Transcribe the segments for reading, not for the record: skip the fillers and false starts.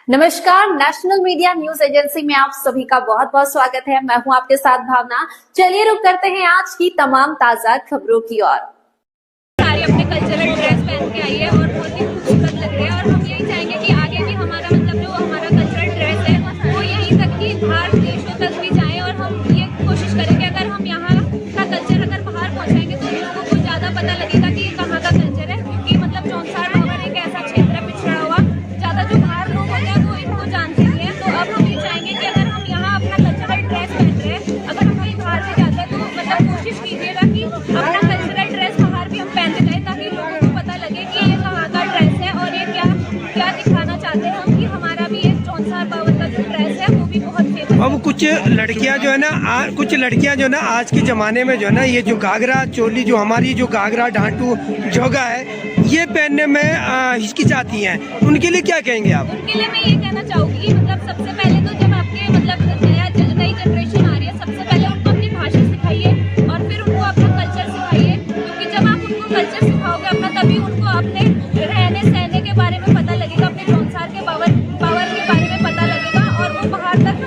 नमस्कार, national media news agency में आप सभी का बहुत बहुत स्वागत है। मैं हूं आपके साथ भावना। चलिए रुक करते हैं आज की तमाम ताजा खबरों की ओर। सारी अपने कल्चरल ड्रेस पहन के आई है और बहुत ही खूबसूरत लग रही है और हम यही चाहेंगे कि आगे भी हमारा जो हमारा कल्चरल ड्रेस है वो यहीं तक ही बाहर देशों तक भी जाए और हम ये कोशिश करेंगे अगर हम यहाँ का कल्चर अगर बाहर पहुँचाएंगे तो लोगों को ज़्यादा पता लगेगा कि ये कहाँ का कल्चर है, क्योंकि जौनसार बावर एक ऐसा क्षेत्र है पिछड़ा हुआ, ज़्यादा जो बाहर लोग होते हैं वो इनको जानते हैं। तो अब हम ये चाहेंगे कि अगर हम यहाँ अपना कल्चरल ड्रेस पहन रहे हैं, अगर हम कहीं बाहर भी जाते हैं तो कोशिश कीजिएगा कि अपना कल्चरल ड्रेस बाहर भी हम पहनते जाए, ताकि लोगों को पता लगे कि ये कहाँ का ड्रेस है और ये क्या दिखाना चाहते हैं हम, कि हमारा भी ये जौनसार बावर का जो ड्रेस है वो भी बहुत फेमस। अब कुछ लड़कियां जो है ना आज के जमाने में जो है ना ये जो घाघरा चोली जो हमारी जो घाघरा ढांटू जोगा है ये पहनने में हिचकिचाती हैं, उनके लिए क्या कहेंगे आप? उनके लिए मैं ये कहना चाहूँगी, सबसे पहले तो जब आपके नई जनरेशन आ रही है, सबसे पहले उनको अपनी भाषा सिखाइए और फिर उनको अपना कल्चर सिखाइए, क्योंकि जब आप उनको कल्चर सिखाओगे अपना, तभी उनको अपने रहने सहने के बारे में पता लगेगा, अपने जौनसार के पावर के बारे में पता लगेगा और वो बाहर तक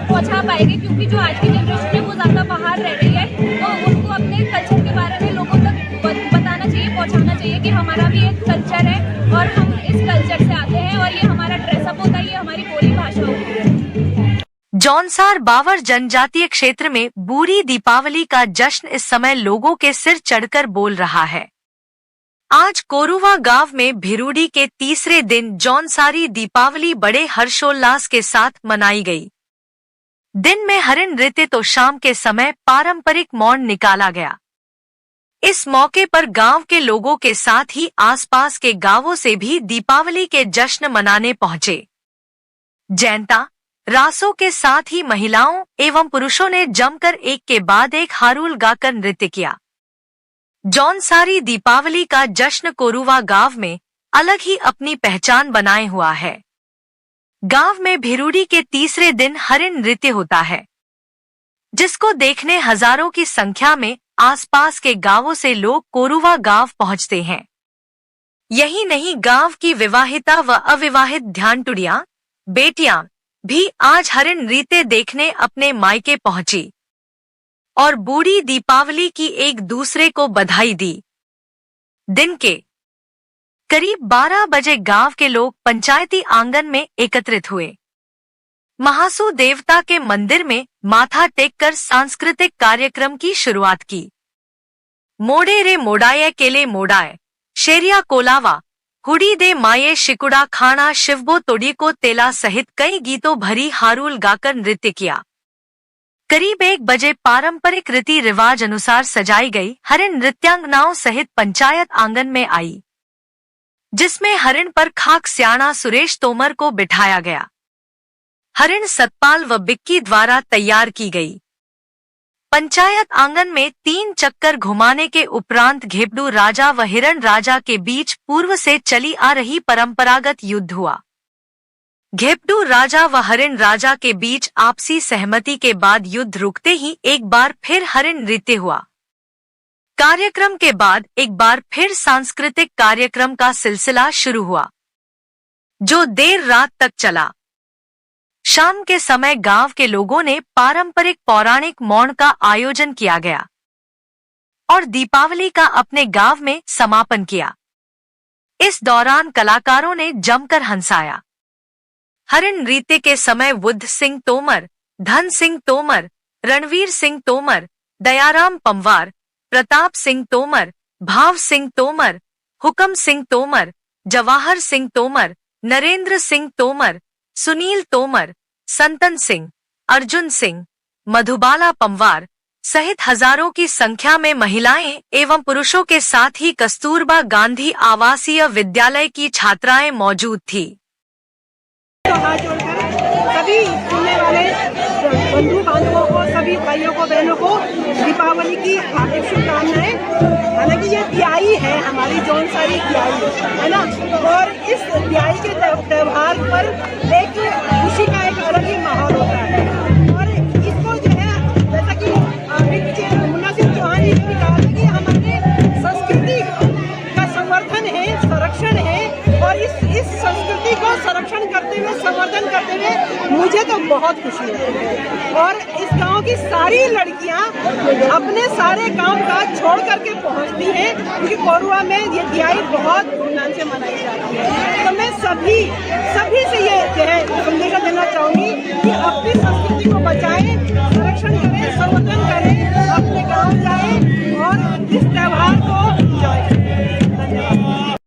पहुँचा पाएंगे। क्योंकि जो आज की जनरेशन है वो ज़्यादा बाहर रह रही है, तो उनको अपने कल्चर के बारे में लोगों तक बताना चाहिए, पहुँचाना चाहिए कि हमारा भी एक कल्चर है और हम इस कल्चर से आते हैं और ये हमारा ड्रेसअप होता है, ये हमारी बोली भाषा होती है। जौनसार बावर जनजातीय क्षेत्र में बूढ़ी दीपावली का जश्न इस समय लोगों के सिर चढ़कर बोल रहा है। आज कोरुवा गांव में भिरूडी के तीसरे दिन जौनसारी दीपावली बड़े हर्षोल्लास के साथ मनाई गई। दिन में हरिण नृत्य तो शाम के समय पारंपरिक मौन निकाला गया। इस मौके पर गांव के लोगों के साथ ही आसपास के गांवों से भी दीपावली के जश्न मनाने पहुंचे। जैंता रासों के साथ ही महिलाओं एवं पुरुषों ने जमकर एक के बाद एक हारूल गाकर नृत्य किया। जौनसारी दीपावली का जश्न कोरुवा गांव में अलग ही अपनी पहचान बनाए हुआ है। गांव में भिरूडी के तीसरे दिन हरिण नृत्य होता है, जिसको देखने हजारों की संख्या में आसपास के गांवों से लोग कोरुवा गांव पहुंचते हैं। यही नहीं, गांव की विवाहिता व अविवाहित ध्यानटुड़ियां बेटियां भी आज हरिण नृत्य देखने अपने मायके पहुंची और बूढ़ी दीपावली की एक दूसरे को बधाई दी। दिन के करीब 12 बजे गांव के लोग पंचायती आंगन में एकत्रित हुए। महासू देवता के मंदिर में माथा टेककर सांस्कृतिक कार्यक्रम की शुरुआत की। मोड़े रे मोड़ाये केले मोड़ाए, शेरिया कोलावा, हुडी दे माये शिकुड़ा खाना शिवबो तोड़ी को तेला सहित कई गीतों भरी हारूल गाकर नृत्य किया। करीब 1 बजे पारंपरिक रीति रिवाज अनुसार सजाई गई हरिण नृत्यांगनाओं सहित पंचायत आंगन में आई, जिसमें हरिण पर खाक स्याणा सुरेश तोमर को बिठाया गया। हरिण सतपाल व बिक्की द्वारा तैयार की गई। पंचायत आंगन में 3 चक्कर घुमाने के उपरांत घेपडू राजा व हिरण राजा के बीच पूर्व से चली आ रही परंपरागत युद्ध हुआ। घेपडू राजा व हरिण राजा के बीच आपसी सहमति के बाद युद्ध रुकते ही एक बार फिर हरिण नृत्य हुआ। कार्यक्रम के बाद एक बार फिर सांस्कृतिक कार्यक्रम का सिलसिला शुरू हुआ, जो देर रात तक चला। शाम के समय गांव के लोगों ने पारंपरिक पौराणिक मौन का आयोजन किया गया और दीपावली का अपने गांव में समापन किया। इस दौरान कलाकारों ने जमकर हंसाया। हरिण नृत्य के समय बुद्ध सिंह तोमर, धन सिंह तोमर, रणवीर सिंह तोमर, दयाराम पंवार, प्रताप सिंह तोमर, भाव सिंह तोमर, हुकम सिंह तोमर, जवाहर सिंह तोमर, नरेंद्र सिंह तोमर, सुनील तोमर, संतन सिंह, अर्जुन सिंह, मधुबाला पंवार सहित हजारों की संख्या में महिलाएं एवं पुरुषों के साथ ही कस्तूरबा गांधी आवासीय विद्यालय की छात्राएं मौजूद थी। तो हाथ जोड़कर सभी सुनने वाले बंधु बांधवों को, सभी भाइयों को, बहनों को दीपावली की हार्दिक शुभकामनाएं। हालांकि ये दियाई है, हमारी जौनसारी दियाई है ना, और इस दियाई के त्योहार पर एक खुशी का एक अलग ही माहौल होता है। और इसको जो है, जैसा कि मुन्ना सिंह चौहान जी ने भी कहा था कि हमारे संस्कृति का संवर्धन है, संरक्षण है, और इस संस्कृति को संरक्षण करते हुए संवर्धन करते हुए मुझे तो बहुत खुशी होती है। और इस गांव की सारी लड़कियां अपने सारे काम काज छोड़ करके पहुंचती हैं, क्योंकि कोरुआ में ये दिवाली बहुत धूमधाम से मनाई जाती है। तो मैं सभी से ये जो है संदेश देना चाहूँगी कि अपनी संस्कृति को बचाएं, संरक्षण करें, संवर्धन करें, अपने गाँव जाएं और इस त्योहार को एंजॉय करें। धन्यवाद।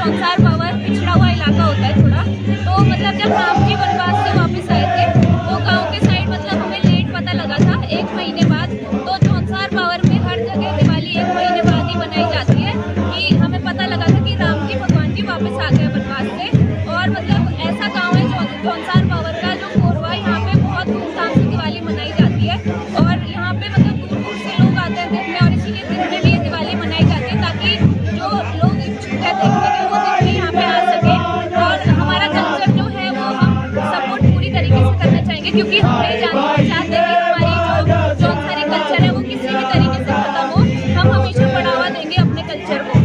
जौनसार बावर पिछड़ा हुआ इलाका होता है थोड़ा, तो मतलब जब राम जी वनवास से वापस आए थे तो गांव के साइड मतलब हमें लेट पता लगा था 1 महीने बाद। तो जौनसार बावर में हर जगह दिवाली 1 महीने बाद ही बनाई जाती है कि हमें पता लगा था कि राम जी भगवान जी वापस आ गए वनवास से। और मतलब ऐसा गाँव है जौनसार बावर का जो कोरवा, यहाँ पे बहुत धूमधाम से दिवाली मनाई जाती है और यहाँ पे मतलब दूर दूर से लोग आते हैं देखने, और इसीलिए दिन में भी ये दिवाली मनाई जाती है ताकि जो लोग इच्छुक है देखने के वो देखने यहाँ पे आ सके। और हमारा कल्चर जो है वो हम सपोर्ट पूरी तरीके से करना चाहेंगे, क्योंकि हम नहीं चाहते कि हमारी जो जौनसारी कल्चर है वो किसी भी तरीके से खत्म हो। हम हमेशा बढ़ावा देंगे अपने कल्चर को।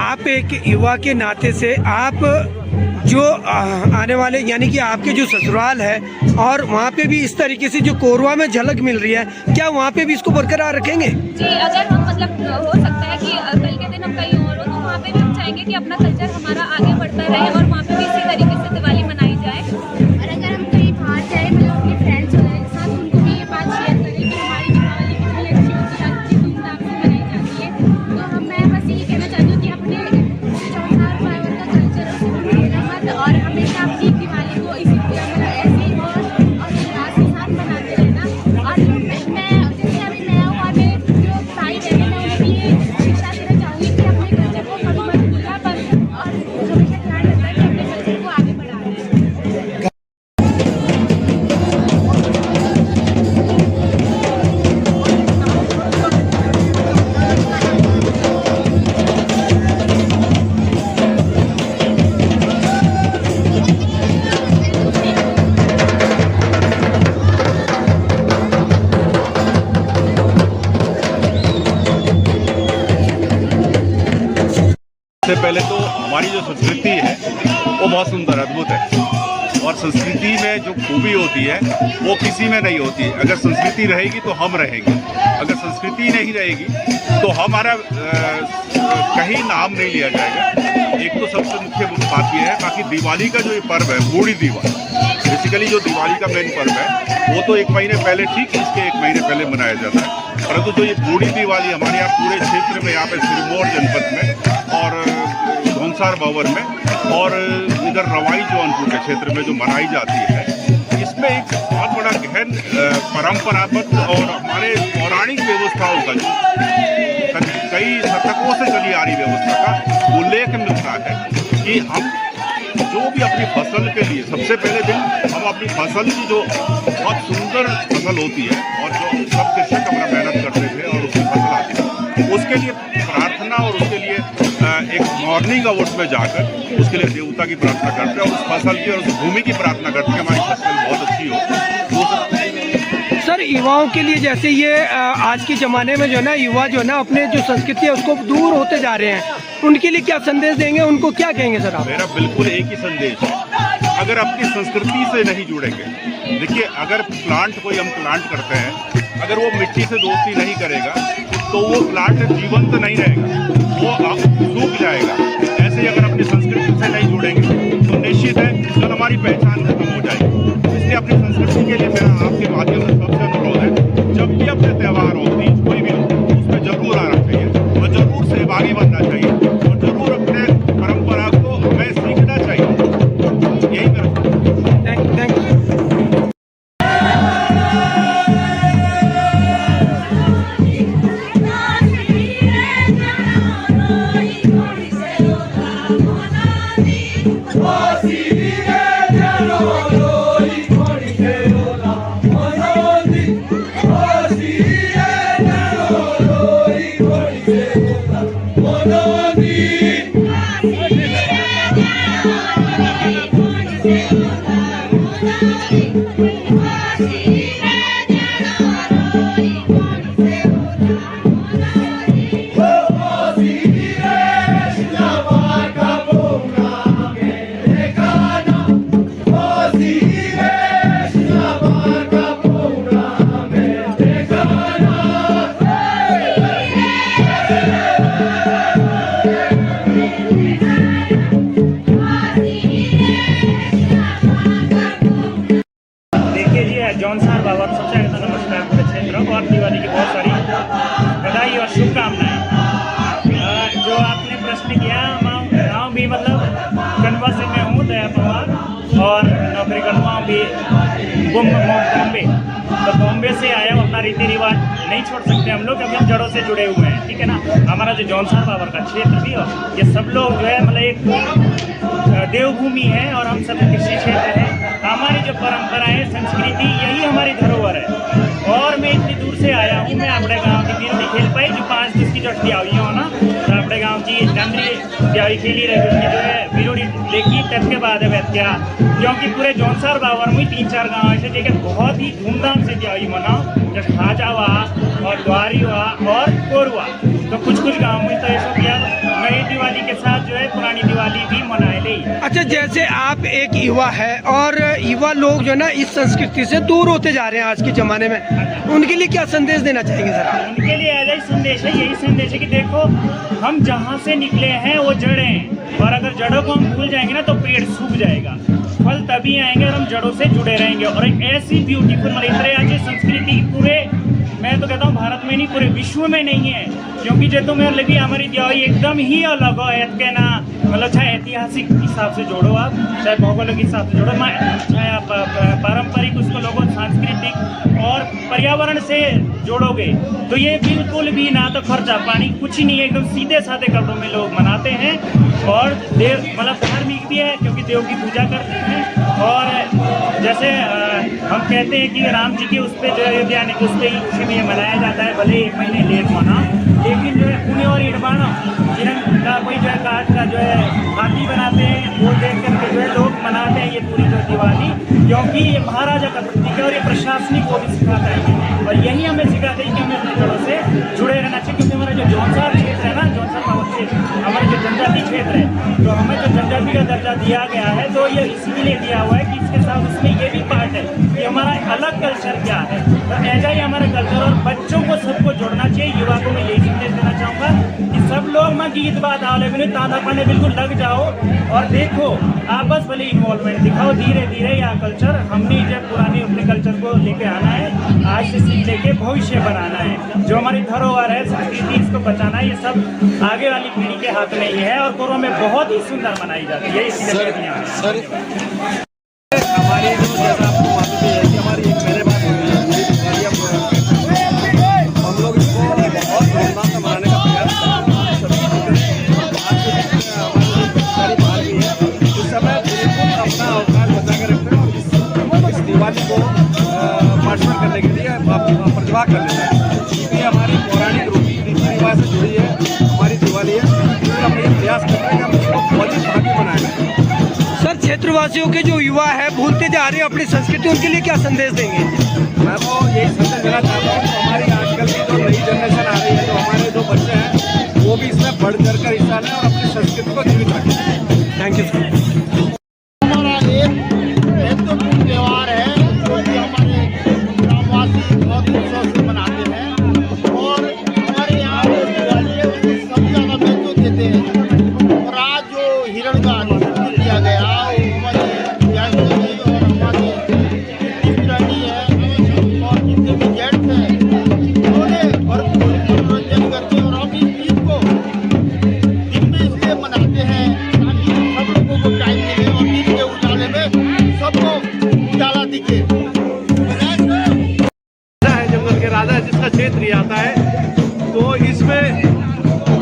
आप एक युवा के नाते से आप जो आने वाले यानी कि आपके जो ससुराल है और वहाँ पे भी इस तरीके से जो कोरवा में झलक मिल रही है, क्या वहाँ पे भी इसको बरकरार रखेंगे? जी, अगर हम मतलब हो सकता है कि कल के दिन हम कहीं और हो तो वहाँ पे भी हम चाहेंगे कि अपना कल्चर हमारा आगे बढ़ता रहे और वहाँ पे भी इसी तरीके से दिवाली मनाई जाए। और अगर हम कहीं बाहर जाए मतलब अपने फ्रेंड्स वगैरह के साथ, उनको भी ये बात शेयर करें कि हमारी दिवाली कितनी अच्छी होती है, अच्छी धूमधाम से मनाई जाती है। तो मैं बस यही कहना चाहती हूँ कि अपने जौनसार बावर का कल्चर उसे भूलिएगा मत और हमेशा अपनी दिवाली को इसी मतलब ऐसे ही और उल्लास के साथ मनाते रहना। और मैं जैसे अभी मैं हूँ और मेरे जो भाई बहन हैं उन्हें भी ये शिक्षा देना चाहूँगी कि अपने कल्चर को कभी मत भूलना और हमेशा ध्यान रखना कि अपने कल्चर को आगे बढ़ाना है। सबसे पहले तो हमारी जो संस्कृति है वो बहुत सुंदर अद्भुत है, और संस्कृति में जो खूबी होती है वो किसी में नहीं होती है। अगर संस्कृति रहेगी तो हम रहेंगे, अगर संस्कृति नहीं रहेगी तो हमारा कहीं नाम नहीं लिया जाएगा। एक तो सबसे मुख्य बात यह है, बाकी दिवाली का जो ये पर्व है, बूढ़ी दिवाली, बेसिकली जो दिवाली का मेन पर्व है वो तो 1 महीने पहले, ठीक इसके 1 महीने पहले मनाया जाता है। परंतु जो ये बूढ़ी दिवाली हमारे यहाँ पूरे क्षेत्र में, यहाँ पे सिरमौर जनपद में और जौनसार बावर में और इधर रवाई जौनपुर के क्षेत्र में जो मनाई जाती है, इसमें एक बहुत बड़ा गहन परंपरागत और हमारे पौराणिक व्यवस्थाओं का जो कई शतकों से चली आ रही व्यवस्था का उल्लेख मिलता है कि हम जो भी अपनी फसल के लिए सबसे पहले दिन हम अपनी फसल की जो बहुत सुंदर फसल होती है और जो सब कृषक अपना मेहनत करते थे और उसकी फसल आती है, उसके लिए प्रार्थना और उसके लिए एक मॉर्निंग आवर्स में जाकर उसके लिए देवता की प्रार्थना करते हैं और उस फसल की और उस भूमि की प्रार्थना करते हैं हमारी फसल बहुत अच्छी हो। सर, युवाओं के लिए जैसे ये आज के ज़माने में जो है ना, युवा जो है ना अपने जो संस्कृति है उसको दूर होते जा रहे हैं, उनके लिए क्या संदेश देंगे, उनको क्या कहेंगे सर आप? मेरा बिल्कुल एक ही संदेश है, अगर अपनी संस्कृति से नहीं जुड़ेंगे, देखिए अगर प्लांट कोई हम प्लांट करते हैं, अगर वो मिट्टी से दोस्ती नहीं करेगा तो वो प्लांट जीवंत नहीं रहेगा, वो सूख जाएगा। ऐसे ही अगर अपनी संस्कृति से नहीं जुड़ेंगे तो निश्चित है कल हमारी पहचान खत्म हो जाएगी। इसलिए अपनी संस्कृति के लिए मेरा आपके माध्यम से सबसे अनुरोध है, जब भी अपने त्यौहार हो, तीज कोई भी हो, उसमें जरूर आना चाहिए और जरूर सहभागी बनना चाहिए और जरूर अपने परंपरा को हमें सीखना चाहिए। जौनसार बाबा सबसे आगे नमस्कार पूरे क्षेत्र और दिवाली की बहुत सारी बधाई और शुभकामनाएं। जो आपने प्रश्न किया, गाँव भी मतलब कनवा से मैं हूँ, दया पवार, और नौकरी करता हूँ भी बॉम्बे। तो बॉम्बे से आया हूँ, अपना रीति रिवाज नहीं छोड़ सकते हम लोग, क्योंकि हम जड़ों से जुड़े हुए हैं, ठीक है ना। हमारा जो जौनसार बाबा का क्षेत्र भी, और ये सब लोग जो है मतलब एक देवभूमि है और हम सब कृषि क्षेत्र है। हमारी जो परंपराएं, संस्कृति, यही हमारी धरोहर है। और मैं इतनी दूर से आया हूँ, मैं अपने गांव की बिरडी खेल पाई जो 5 दिवस की जो दियावी हो ना, तो अपने गांव की चंद्री दियावी खेली रही, उसकी जो है बिरडी देखी, तब के बाद है क्या, क्योंकि पूरे जौनसार बावर में 3-4 गाँव ऐसे जगह बहुत ही धूमधाम से दियावी मनाओ, जैसे खाजा हुआ और द्वारी हुआ और कोरुआ। तो कुछ गाँव में तो ऐसा किया नई दिवाली के साथ जो है पुरानी दिवाली भी मनाए ले। अच्छा, जैसे आप एक युवा है और युवा लोग जो है ना इस संस्कृति से दूर होते जा रहे हैं आज के ज़माने में, उनके लिए क्या संदेश देना चाहेंगे सर आप? उनके लिए ऐसा ही संदेश है, यही संदेश है कि देखो हम जहाँ से निकले हैं वो जड़ें हैं, और अगर जड़ों को हम भूल जाएंगे ना तो पेड़ सूख जाएगा। फल तभी आएंगे और हम जड़ों से जुड़े रहेंगे। और एक ऐसी ब्यूटीफुल मतलब संस्कृति पूरे, मैं तो कहता हूँ भारत में नहीं पूरे विश्व में नहीं है, क्योंकि जो तो मेरे लगी हमारी दिवाली एकदम ही अलग हो के ना, मतलब चाहे ऐतिहासिक हिसाब से जोड़ो आप, चाहे भौगोलिक हिसाब से जोड़ो, चाहे आप पारंपरिक उसको लोगों सांस्कृतिक और पर्यावरण से जोड़ोगे तो ये बिल्कुल भी ना तो खर्चा पानी कुछ ही नहीं है, एकदम सीधे साधे कपड़ों में लोग मनाते हैं। और देव मतलब धार्मिक भी है, क्योंकि देव की पूजा करते हैं। और जैसे हम कहते हैं कि राम जी के उस पर जो अयोध्या ने उस पर खुशी में मनाया जाता है, भले 1 महीने लेट मना, लेकिन जो है पुण्य और इड़बाना जिनका कोई जो है काट का जो है हाथी बनाते हैं, वो देख करके जो है लोग मनाते हैं ये पूरी जो दिवाली, क्योंकि ये महाराजा का प्रतीक है और ये प्रशासनिक को भी सिखाता है। और यही हमें सिखाते हैं कि हमें अपने जड़ों से जुड़े रहना चाहिए, क्योंकि हमारा जो जौनसार क्षेत्र है ना, जौनसार बाबा क्षेत्र हमारे जो जनजाति क्षेत्र है, तो हमें जो जनजाति का दर्जा दिया गया है तो ये इसीलिए दिया हुआ है कि इसके साथ उसमें ये भी पार्ट है कि हमारा अलग कल्चर क्या है। तो ऐसा ही हमारा कल्चर, और बच्चों को सबको जोड़ना चाहिए। युवा को मैं यही संदेश देना चाहूँगा कि सब लोग मैं गीत बात आले भी ताना पाने बिल्कुल लग जाओ और देखो, आपस वाली इन्वॉल्वमेंट दिखाओ। धीरे धीरे यह कल्चर हमने जब पुराने अपने कल्चर को लेके आना है, आज से सीख लेके भविष्य बनाना है। जो हमारी धरोहर है, संस्कृति, इसको बचाना है। ये सब आगे वाली पीढ़ी के हाथ में ही है और कोरोना में बहुत ही सुंदर मनाई जाती है। इसलिए हमारी जो जैसा आपको मालूम है कि हमारी एक पहले बात हो गई है, हम लोग इसको बहुत धूमधाम से मनाने का प्रयास कर रहे हैं। हमारी सारी बात भी है, इस समय बिल्कुल अपना अवकाश बचा के रखते हैं और इस दिवाली को पार्टिसिपेट करने के लिए प्रतिभा कर लेते हैं, क्योंकि हमारी पौराणिक रीति रिवाज से जुड़ी है हमारी दिवाली है। इसलिए हम ये प्रयास कर रहे हैं कि हम इसको बहुत ही भागी बनाएंगे। सर, क्षेत्रवासियों के जो युवा है भूलते जा रहे हैं अपनी संस्कृति, उनके लिए क्या संदेश देंगे? मैं तो यही संदेश देना चाहता हूँ कि हमारी आजकल की जो नई जनरेशन आ रही है, जो हमारे जो बच्चे हैं, वो भी इसमें बढ़ चढ़ कर हिस्सा लें और अपनी संस्कृति को जीवित रखें। Thank you sir. हमारा एक महत्वपूर्ण त्यौहार है जो कि हमारे ग्रामवासी बहुत उत्सव से मनाते हैं, और हमारे यहाँ जो दिवाली है उसको सब ज़्यादा महत्व देते हैं। और आज जो हिरण का किया गया, हमारी और हमारी रानी है और जितने भी जेंट्स हैं, उन्होंने भरपूर मनोरंजन करके, और हम इस चीज़ को दिन में इसलिए मनाते हैं ताकि सब लोगों को टाइम मिले और दिन के उजाले में सबको उजाला दिखे। है जंगल के राजा जिसका क्षेत्र ही आता है, तो इसमें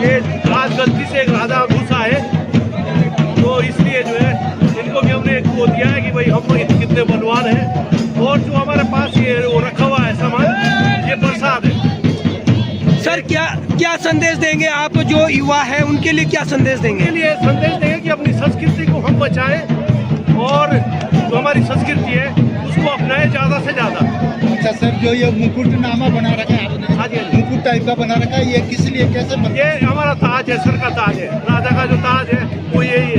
ये राजगद्दी से एक राजा घुसा है, तो इसलिए जो है सर क्या संदेश देंगे आप जो युवा है उनके लिए क्या संदेश देंगे? के लिए संदेश देंगे कि अपनी संस्कृति को हम बचाएं और जो हमारी संस्कृति है उसको अपनाएं ज़्यादा से ज़्यादा। अच्छा सर, जो ये मुकुटनामा बना रखा है आपने, हाँ जी, मुकुट टाइप का बना रखा है, ये किस लिए कैसे ये हमारा ताज है, सर का ताज है, राजा का जो ताज है वो यही है।